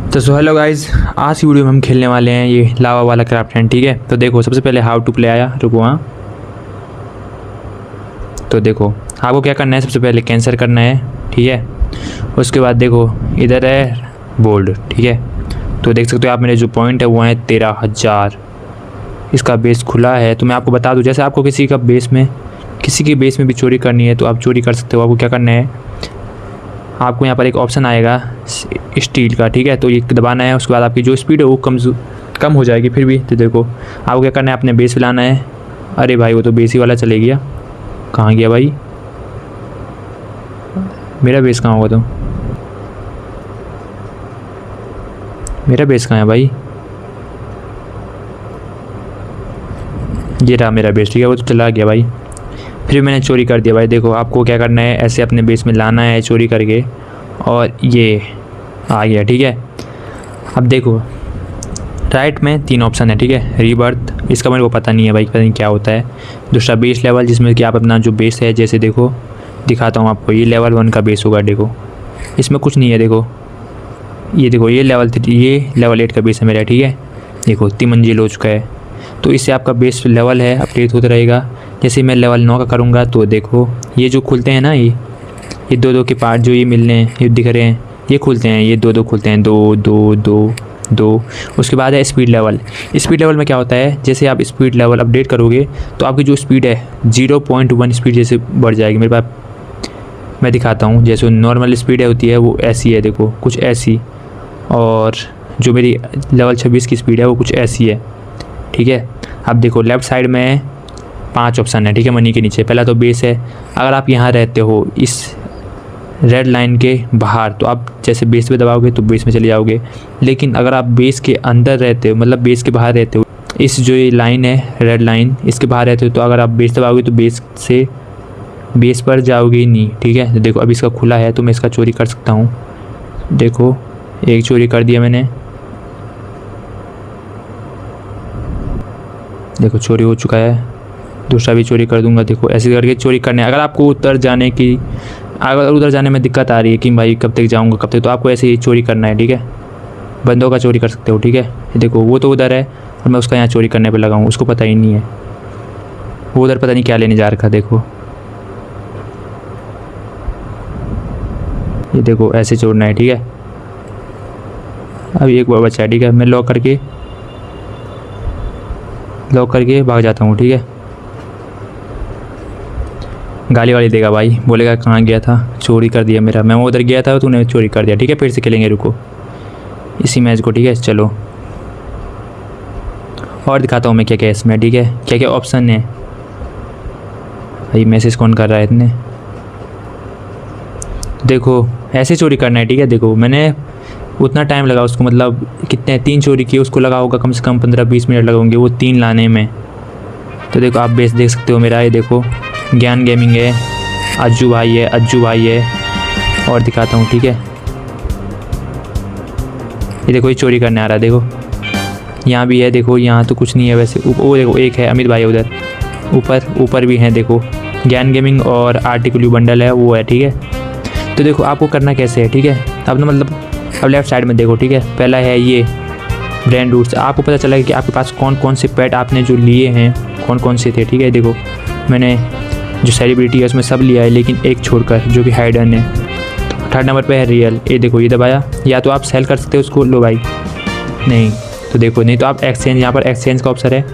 तो hello guys, आज की वीडियो में हम खेलने वाले हैं ये लावा वाला क्राफ्ट हैंड। ठीक है, तो देखो सबसे पहले हाउ टू प्ले आया, रुको हाँ। तो देखो आपको क्या करना है, सबसे पहले कैंसिल करना है। ठीक है, उसके बाद देखो इधर है बोल्ड। ठीक है, तो देख सकते हो आप मेरे जो पॉइंट है वो है 13,000। इसका बेस खुला है। तो मैं आपको बता दूं, जैसे आपको किसी के बेस में भी चोरी करनी है तो आप चोरी कर सकते हो। आपको क्या करना है, आपको यहाँ पर एक ऑप्शन आएगा स्टील का। ठीक है, तो ये दबाना है। उसके बाद आपकी जो स्पीड है वो कम हो जाएगी फिर भी। तो देखो आपको क्या करना है, अपने बेस पे लाना है। अरे भाई वो तो बेस ही वाला चले गया, कहाँ गया भाई मेरा बेस? कहाँ होगा? तो मेरा बेस कहाँ है भाई? ये रहा मेरा बेस। ठीक है, वो तो चला गया भाई, फिर मैंने चोरी कर दिया भाई। देखो आपको क्या करना है, ऐसे अपने बेस में लाना है चोरी करके, और ये आ गया। ठीक है, अब देखो राइट में 3 ऑप्शन है। ठीक है, रीबर्थ, इसका मेरे को पता नहीं है भाई, पता नहीं क्या होता है। दूसरा बेस लेवल, जिसमें कि आप अपना जो बेस है, जैसे देखो दिखाता हूँ आपको, ये लेवल 1 का बेस होगा। देखो इसमें कुछ नहीं है। देखो ये देखो, ये लेवल 3, ये लेवल 8 का बेस है मेरा। ठीक है, देखो 3 मंजिल हो चुका है। तो इससे आपका बेस लेवल है अपडेट होता रहेगा। जैसे मैं लेवल 9 का करूँगा तो देखो ये जो खुलते हैं ना, ये 2-2 के पार्ट जो ये मिलने हैं, ये दिख रहे हैं, ये खुलते हैं, ये 2-2 खुलते हैं, 2-2-2-2। उसके बाद है स्पीड लेवल। स्पीड लेवल में क्या होता है, जैसे आप स्पीड लेवल अपडेट करोगे तो आपकी जो स्पीड है 0.1 स्पीड जैसे बढ़ जाएगी। मेरे पास मैं दिखाता हूँ, जैसे नॉर्मल स्पीड होती है वो ऐसी है, देखो कुछ ऐसी, और जो मेरी लेवल 26 की स्पीड है वो कुछ ऐसी है। ठीक है, अब देखो लेफ़्ट साइड में 5 ऑप्शन है। ठीक है, मनी के नीचे पहला तो बेस है। अगर आप यहाँ रहते हो इस रेड लाइन के बाहर, तो आप जैसे बेस पे दबाओगे तो बेस में चले जाओगे। लेकिन अगर आप बेस के अंदर रहते हो, मतलब बेस के बाहर रहते हो, इस जो ये लाइन है रेड लाइन, इसके बाहर रहते हो, तो अगर आप बेस दबाओगे तो बेस पर जाओगे ही नहीं। ठीक है, तो देखो अब इसका खुला है तो मैं इसका चोरी कर सकता हूँ। देखो एक चोरी कर दिया मैंने, देखो चोरी हो चुका है। दूसरा भी चोरी कर दूंगा। देखो ऐसे करके चोरी करने, अगर आपको उधर जाने में दिक्कत आ रही है कि भाई कब तक जाऊंगा कब तक, तो आपको ऐसे ही चोरी करना है। ठीक है, बंदों का चोरी कर सकते हो। ठीक है, देखो वो तो उधर है और मैं उसका यहाँ चोरी करने पे लगा हूँ, उसको पता ही नहीं है वो उधर पता नहीं क्या लेने जा रखा। देखो ये देखो ऐसे चोरना है। ठीक है, अभी एक बार बचा है। ठीक है, मैं लॉक करके भाग जाता हूँ। ठीक है, गाली वाली देगा भाई, बोलेगा कहाँ गया था, चोरी कर दिया मेरा। मैं वो उधर गया था, तूने चोरी कर दिया। ठीक है, फिर से खेलेंगे, रुको इसी मैच को। ठीक है चलो, और दिखाता हूँ मैं क्या क्या इसमें। ठीक है, क्या क्या ऑप्शन है भाई, मैसेज कौन कर रहा है इतने? देखो ऐसे चोरी करना है। ठीक है, देखो मैंने उतना टाइम लगा उसको, मतलब कितने 3 चोरी किए, उसको लगा होगा कम से कम 15-20 मिनट लगाऊंगे वो 3 लाने में। तो देखो आप बेस देख सकते हो मेरा, ये देखो ज्ञान गेमिंग है, अज्जू भाई है, और दिखाता हूँ। ठीक है, ये देखो ये चोरी करने आ रहा है। देखो यहाँ भी है, देखो यहाँ तो कुछ नहीं है वैसे। वो देखो एक है अमित भाई उधर ऊपर भी है। देखो ज्ञान गेमिंग और आर्टिकल बंडल है, वो है। ठीक है, तो देखो आपको करना कैसे है। ठीक है, अब ना मतलब अब लेफ़्ट साइड में देखो। ठीक है, पहला है ये ब्रांड रूट्स। आपको पता चला कि आपके पास कौन कौन से पेट आपने जो लिए हैं, कौन से थे। ठीक है, देखो मैंने जो सेलिब्रिटी है उसमें सब लिया है, लेकिन एक छोड़कर जो कि हाइडन है। 3rd नंबर पे है रियल। ये देखो ये दबाया, या तो आप सेल कर सकते हो उसको, लो भाई नहीं तो देखो, नहीं तो आप एक्सचेंज, यहाँ पर एक्सचेंज का ऑप्शन है,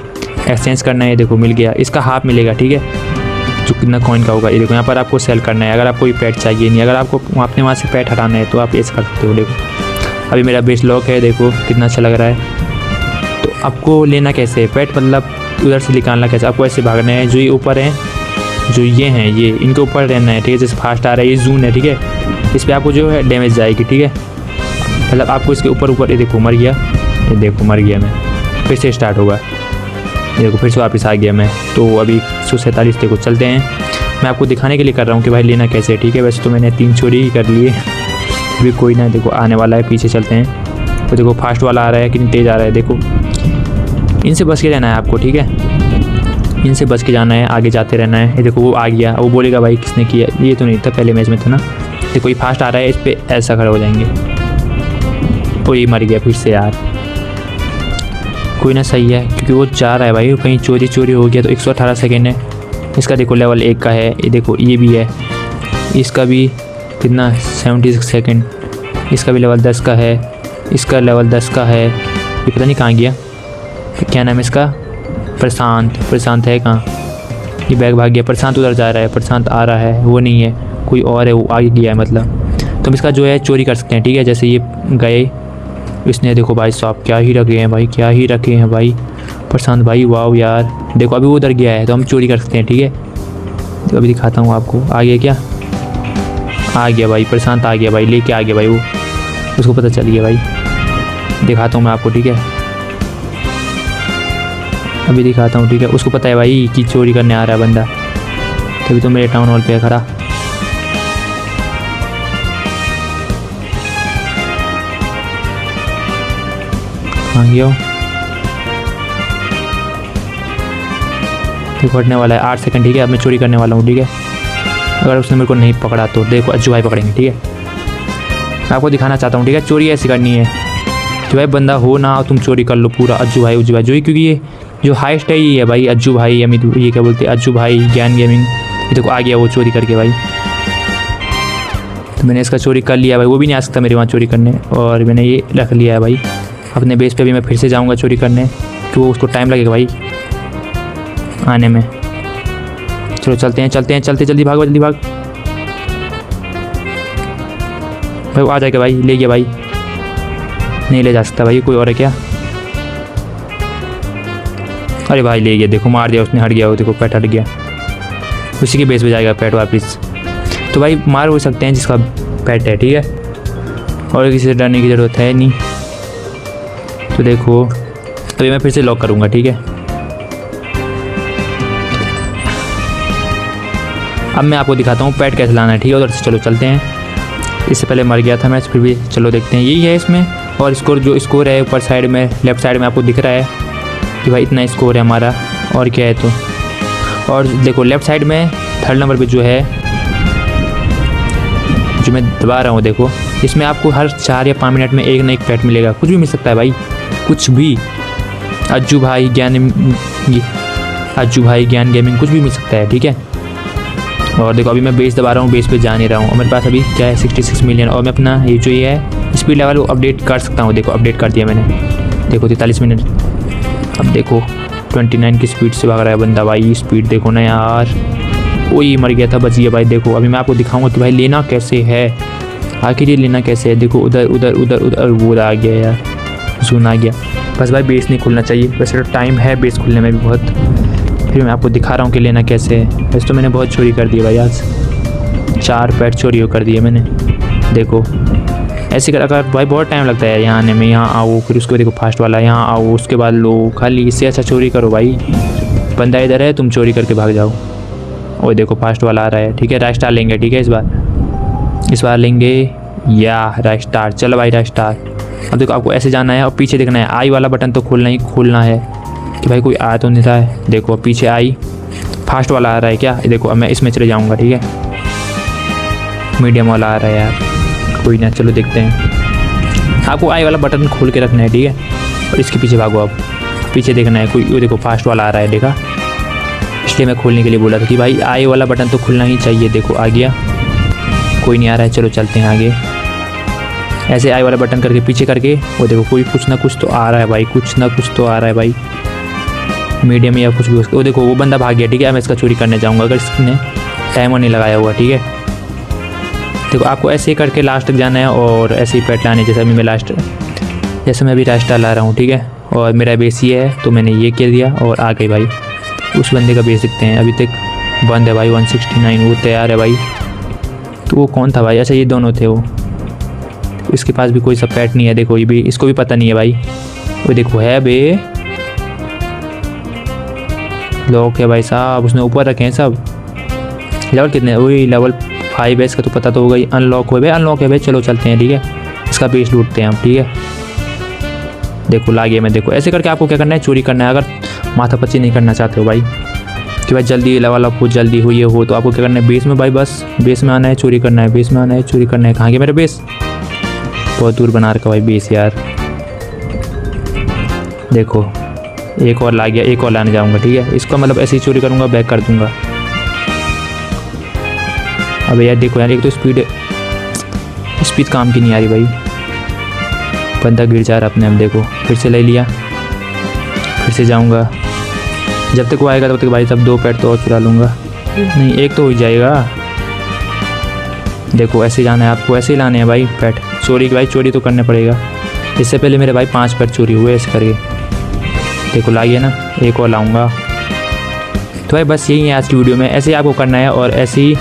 एक्सचेंज करना है। देखो मिल गया, इसका हाफ मिलेगा। ठीक है, जो कितना कॉइन का होगा। ये देखो यहाँ पर आपको सेल करना है, अगर आपको ये पेट चाहिए नहीं, अगर आपको अपने वहाँ से पेट हटाना है तो आप ऐसे कर सकते हो। देखो अभी मेरा बेस लॉक है, देखो कितना अच्छा लग रहा है। तो आपको लेना कैसे है पेट, मतलब उधर से निकालना कैसे, आपको ऐसे भागना है। जो ये ऊपर हैं, जो ये हैं, ये इनके ऊपर रहना है। ठीक है, जैसे फास्ट आ रहा है ये जून है। ठीक है, इस पर आपको जो है डैमेज जाएगी। ठीक है, मतलब आपको इसके ऊपर ये देखो मर गया, ये देखो मर गया मैं, फिर से स्टार्ट होगा। देखो फिर से वापस आ गया मैं। तो अभी 147 देखो चलते हैं। मैं आपको दिखाने के लिए कर रहा हूँ कि भाई लेना कैसे है। ठीक है, वैसे तो मैंने 3 चोरी ही कर लिए, अभी कोई ना, देखो आने वाला है, पीछे चलते हैं। तो देखो फास्ट वाला आ रहा है, कितनी तेज़ आ रहा है। देखो इनसे बच के रहना है आपको। ठीक है, इनसे बच के जाना है, आगे जाते रहना है। ये देखो वो आ गया, वो बोलेगा भाई किसने किया, ये तो नहीं था, पहले मैच में था ना। देखो ये फास्ट आ रहा है, इस पर ऐसा खड़ा हो जाएंगे। ये मर गया फिर से यार। कोई ना, सही है क्योंकि वो जा रहा है भाई, कहीं चोरी हो गया तो 118 सेकेंड है। इसका देखो लेवल 1 का है, ये देखो ये भी है, इसका भी कितना 76 सेकेंड। इसका भी लेवल 10 का है, इसका लेवल 10 का है। ये पता नहीं कहाँ गया, क्या नाम है इसका, प्रशांत है कहाँ, ये बैग भाग गया। प्रशांत उधर जा रहा है, प्रशांत आ रहा है, वो नहीं है, कोई और है, वो आगे गया है मतलब। तो हम इसका जो है चोरी कर सकते हैं, ठीक है। जैसे ये गए, इसने देखो भाई साहब क्या ही रखे हैं भाई, क्या ही रखे हैं भाई प्रशांत भाई, वाह यार। देखो अभी वो उधर गया है तो हम चोरी कर सकते हैं, ठीक है। तो अभी दिखाता हूँ आपको, आ गया क्या, आ गया भाई प्रशांत, आ गया भाई, लेके आ गया भाई वो, उसको पता चल गया भाई। दिखाता हूँ मैं आपको, ठीक है, अभी दिखाता हूँ, ठीक है। उसको पता है भाई कि चोरी करने आ रहा है बंदा, तभी तो मेरे टाउन हॉल पे खड़ा। हाँ गया, देखो हटने वाला है 8 सेकंड, ठीक है। अब मैं चोरी करने वाला हूँ, ठीक है। अगर उसने मेरे को नहीं पकड़ा तो देखो अज्जू भाई पकड़ेंगे, ठीक है। मैं आपको दिखाना चाहता हूँ, ठीक है, चोरी ऐसी करनी है कि भाई बंदा हो ना, तुम चोरी कर लो पूरा। अज्जू भाई जो ही, क्योंकि ये जो हाइस्ट है ये है भाई, अज्जू भाई अमित, ये क्या बोलते हैं, अज्जू भाई ज्ञान गेमिंग। ये देखो आ गया वो चोरी करके भाई, तो मैंने इसका चोरी कर लिया भाई। वो भी नहीं आ सकता मेरे वहाँ चोरी करने, और मैंने ये रख लिया है भाई। अपने बेस पे भी मैं फिर से जाऊँगा चोरी करने, कि वो उसको टाइम लगेगा भाई आने में। चलो चलते जल्दी भागो, जल्दी भाग भाई। वो आ जाएगा भाई, ले गया भाई, नहीं ले जा सकता भाई, कोई और है क्या। अरे भाई ले गया, देखो मार दिया उसने, हट गया वो, देखो पेट हट गया, उसी के बेस पे जाएगा पेट वापस। तो भाई मार हो सकते हैं जिसका पेट है, ठीक है, और किसी से डरने की ज़रूरत है नहीं। तो देखो अभी मैं फिर से लॉक करूँगा, ठीक है। अब मैं आपको दिखाता हूँ पेट कैसे लाना है, ठीक है। उधर से चलो चलते हैं, इससे पहले मर गया था मैं, फिर भी चलो देखते हैं। यही है इसमें, और स्कोर जो स्कोर है ऊपर साइड में लेफ्ट साइड में आपको दिख रहा है कि भाई इतना स्कोर है हमारा, और क्या है तो। और देखो लेफ्ट साइड में 3rd नंबर पे जो है, जो मैं दबा रहा हूँ, देखो इसमें आपको हर 4 या 5 मिनट में एक ना एक पेट मिलेगा, कुछ भी मिल सकता है भाई, कुछ भी। अज्जू भाई ज्ञान गेमिंग कुछ भी मिल सकता है, ठीक है। और देखो अभी मैं बेस दबा रहा हूँ, बेस पे जा नहीं रहा हूँ, और मेरे पास अभी क्या है 66 मिलियन, और मैं अपना ये जो ये है स्पीड लेवल अपडेट कर सकता हूँ। देखो अपडेट कर दिया मैंने, देखो 43 मिनट। अब देखो 29 की स्पीड से भाग रहा है बंदा भाई, स्पीड देखो ना यार। वही मर गया था, बच गया भाई। देखो अभी मैं आपको दिखाऊंगा कि भाई लेना कैसे है, आखिर ये लेना कैसे है। देखो उधर वो आ गया यार, जून आ गया। बस भाई बेस नहीं खुलना चाहिए, वैसे तो टाइम है बेस खुलने में भी बहुत। फिर मैं आपको दिखा रहा हूँ कि लेना कैसे है। वैसे तो मैंने बहुत चोरी कर दी भाई, आज 4 पेट चोरी कर दिए मैंने। देखो ऐसे कर, अगर भाई बहुत टाइम लगता है यहाँ आने में, यहाँ आओ फिर उसके बाद देखो फास्ट वाला, यहाँ आओ उसके बाद लो, खाली इससे अच्छा चोरी करो भाई। बंदा इधर है, तुम चोरी करके भाग जाओ। और देखो फास्ट वाला आ रहा है, ठीक है। राइट स्टार लेंगे, ठीक है, इस बार लेंगे या राइट स्टार। चलो भाई राइट स्टार। अब देखो आपको ऐसे जाना है और पीछे देखना है, आई वाला बटन तो खोलना है कि भाई कोई आ तो नहीं रहा है। देखो पीछे आई फास्ट वाला आ रहा है क्या, देखो अब मैं इसमें चले जाऊँगा, ठीक है। मीडियम वाला आ रहा है यार, कोई ना, चलो देखते हैं। आपको आई वाला बटन खोल के रखना है, ठीक है, और इसके पीछे भागो। अब पीछे देखना है कोई, वो देखो फास्ट वाला आ रहा है, देखा, इसलिए मैं खोलने के लिए बोला था कि भाई आई वाला बटन तो खुलना ही चाहिए। देखो आ गया, कोई नहीं आ रहा है, चलो चलते हैं आगे। ऐसे आई वाला बटन करके पीछे करके, वो देखो कोई कुछ ना कुछ तो आ रहा है भाई, कुछ ना कुछ तो आ रहा है भाई, मीडियम या कुछ भी। वो देखो वो बंदा भाग गया, ठीक है। मैं इसका चोरी करने जाऊँगा अगर इसने टाइमर नहीं लगाया हुआ, ठीक है। देखो आपको ऐसे ही करके लास्ट तक जाना है और ऐसे ही पेट लाने, जैसे अभी मैं अभी लास्ट ला रहा हूँ, ठीक है। और मेरा बेस ये है तो मैंने ये कर दिया और आ गई भाई। उस बंदे का बेस दिखते हैं, अभी तक बंद है भाई 169, वो तैयार है भाई। तो वो कौन था भाई, अच्छा ये दोनों थे वो। इसके पास भी कोई सा पेट नहीं है, देखो ये भी, इसको भी पता नहीं है भाई। वो देखो है बे, लॉक है भाई साहब, उसने ऊपर रखे हैं सब। लेवल कितने, वही लेवल 5 है, इसका तो पता तो होगा ही। अनलॉक है भाई, चलो चलते हैं, ठीक है। इसका बेस लूटते हैं हम, ठीक है। देखो लागे मैं, देखो ऐसे करके आपको क्या करना है, चोरी करना है। अगर माथा पच्ची नहीं करना चाहते हो भाई कि भाई जल्दी लेवल अप हो, जल्दी हो, ये हो, तो आपको क्या करना है, बेस में भाई, बस बेस में आना है, चोरी करना है, बेस में आना है, चोरी करना है। कहाँ गया मेरा बेस, बहुत दूर बना रखा भाई बेस यार। देखो एक और ला गया, एक और लाने जाऊंगा, ठीक है। इसको मतलब ऐसे ही चोरी करूंगा, बैक कर दूंगा। अबे यार देखो यार, एक तो स्पीड काम की नहीं आ रही भाई। बंदा गिर जा रहा अपने आप। देखो फिर से ले लिया, फिर से जाऊंगा। जब तक वो आएगा तब तक भाई सब 2 पेट तो और चुरा लूँगा। नहीं, एक तो हो ही जाएगा। देखो ऐसे जाना है आपको, ऐसे ही लाने हैं भाई पेट। चोरी भाई चोरी तो करना पड़ेगा। इससे पहले मेरे भाई 5 पेट चोरी हुए ऐसे करके। देखो ला गया ना, एक और लाऊंगा। तो भाई बस यही है आज की वीडियो में। ऐसे ही आपको करना है और ऐसे ही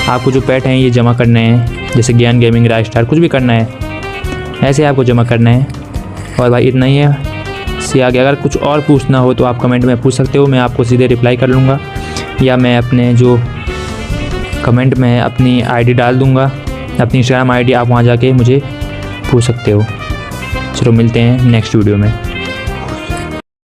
आपको जो पेट हैं ये जमा करने हैं, जैसे ज्ञान गेमिंग, राजस्टार, कुछ भी करना है ऐसे आपको जमा करना है। और भाई इतना ही है, इससे आगे अगर कुछ और पूछना हो तो आप कमेंट में पूछ सकते हो, मैं आपको सीधे रिप्लाई कर लूँगा, या मैं अपने जो कमेंट में अपनी आईडी डाल दूँगा, अपनी इंस्टाग्राम आईडी, आप वहाँ जाके मुझे पूछ सकते हो। चलो मिलते हैं नेक्स्ट वीडियो में।